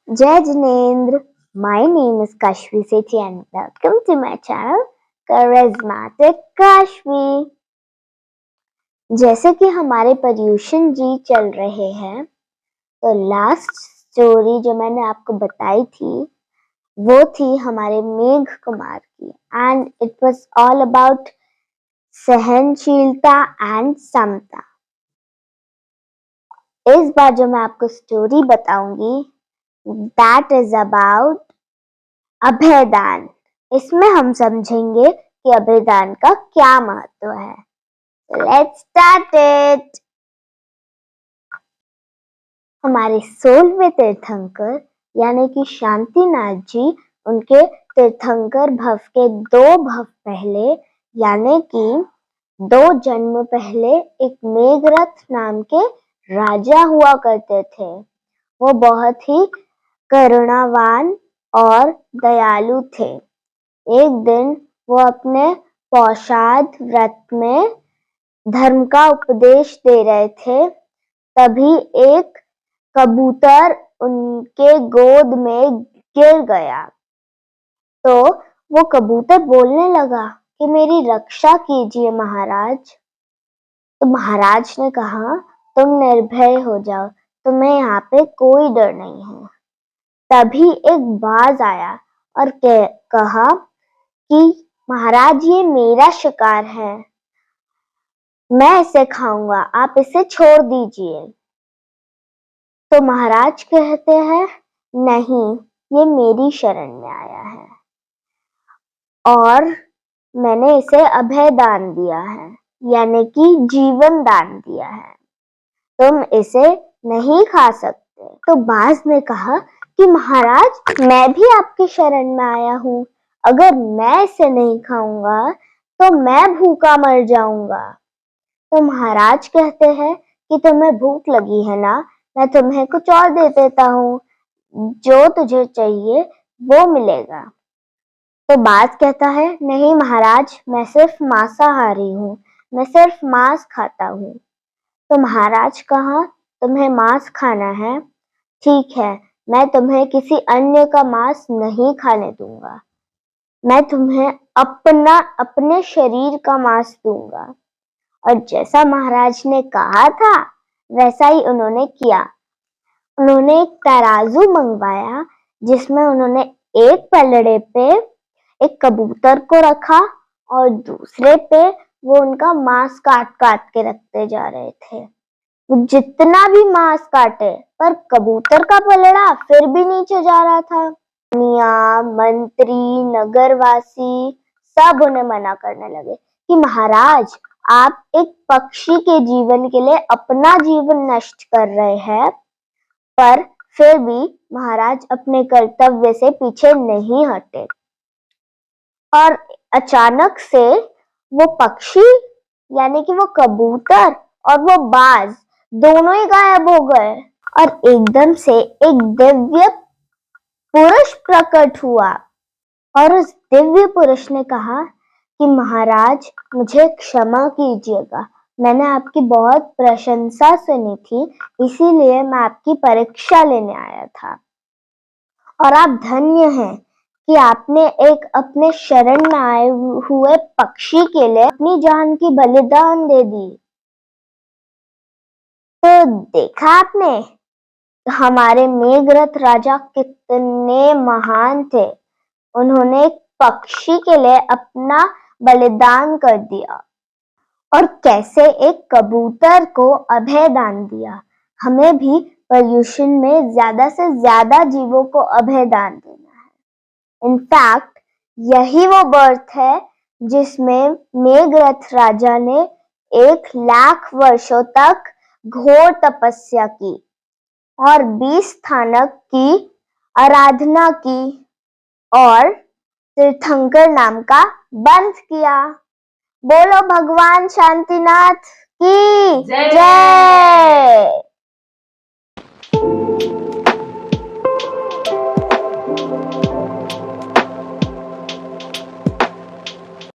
Jai Jinendra, my name is Kashvi Sethi and welcome to my channel Charismatic Kashvi। जैसे कि हमारे पर्यूषण जी चल रहे हैं, तो लास्ट स्टोरी जो मैंने आपको बताई थी वो थी हमारे मेघ कुमार की, and it was all about सहनशीलता एंड समता। इस बार जो मैं आपको स्टोरी बताऊंगी दैट इज अबाउट अभयदान। इसमें हम समझेंगे कि अभयदान का क्या महत्व है। Let's start it. हमारे 16वें तीर्थंकर यानी कि शांतिनाथ जी, उनके तीर्थंकर भव के 2 भव पहले यानी कि 2 जन्म पहले एक मेघरथ नाम के राजा हुआ करते थे। वो बहुत ही करुणावान और दयालु थे। एक दिन वो अपने पौषाद व्रत में धर्म का उपदेश दे रहे थे, तभी एक कबूतर उनके गोद में गिर गया। तो वो कबूतर बोलने लगा कि मेरी रक्षा कीजिए महाराज। तो महाराज ने कहा, तुम निर्भय हो जाओ, तुम्हें यहाँ पे कोई डर नहीं है। तभी एक बाज आया और कहा कि महाराज ये मेरा शिकार है, मैं इसे खाऊंगा, आप इसे छोड़ दीजिए। तो महाराज कहते हैं, नहीं, ये मेरी शरण में आया है और मैंने इसे अभय दान दिया है, यानी कि जीवन दान दिया है, तुम इसे नहीं खा सकते। तो बाज ने कहा कि महाराज मैं भी आपकी शरण में आया हूँ, अगर मैं इसे नहीं खाऊंगा तो मैं भूखा मर जाऊंगा। तो महाराज कहते हैं कि तुम्हें भूख लगी है ना, मैं तुम्हें कुछ और दे देता हूँ, जो तुझे चाहिए वो मिलेगा। तो बाज कहता है, नहीं महाराज, मैं सिर्फ मांसाहारी हूँ, मैं सिर्फ मांस खाता हूँ। तो महाराज कहा, तुम्हें मांस खाना है, ठीक है, मैं तुम्हें किसी अन्य का मांस नहीं खाने दूंगा, मैं तुम्हें अपने शरीर का मांस दूंगा। और जैसा महाराज ने कहा था वैसा ही उन्होंने किया। उन्होंने एक तराजू मंगवाया जिसमें उन्होंने एक पलड़े पे एक कबूतर को रखा और दूसरे पे वो उनका मांस काट काट के रखते जा रहे थे। जितना भी मांस काटे पर कबूतर का पलड़ा फिर भी नीचे जा रहा था। मियां, मंत्री, नगरवासी सब उन्हें मना करने लगे कि महाराज आप एक पक्षी के जीवन के लिए अपना जीवन नष्ट कर रहे हैं। पर फिर भी महाराज अपने कर्तव्य से पीछे नहीं हटे और अचानक से वो पक्षी यानी कि वो कबूतर और वो बाज दोनों ही गायब हो गए और एकदम से एक दिव्य पुरुष प्रकट हुआ और उस दिव्य पुरुष ने कहा कि महाराज मुझे क्षमा कीजिएगा, मैंने आपकी बहुत प्रशंसा सुनी थी, इसीलिए मैं आपकी परीक्षा लेने आया था और आप धन्य हैं कि आपने एक अपने शरण में आए हुए पक्षी के लिए अपनी जान की बलिदान दे दी। तो देखा आपने हमारे मेघरथ राजा कितने महान थे, उन्होंने एक पक्षी के लिए अपना बलिदान कर दिया और कैसे एक कबूतर को अभय दान दिया। हमें भी पर्यूषण में ज्यादा से ज्यादा जीवों को अभय दान देना है। इनफैक्ट यही वो बर्थ है जिसमें मेघरथ राजा ने 1 लाख वर्षों तक घोर तपस्या की और 20 स्थानक की आराधना की और तीर्थंकर नाम का बंध किया। बोलो भगवान शांतिनाथ की जय।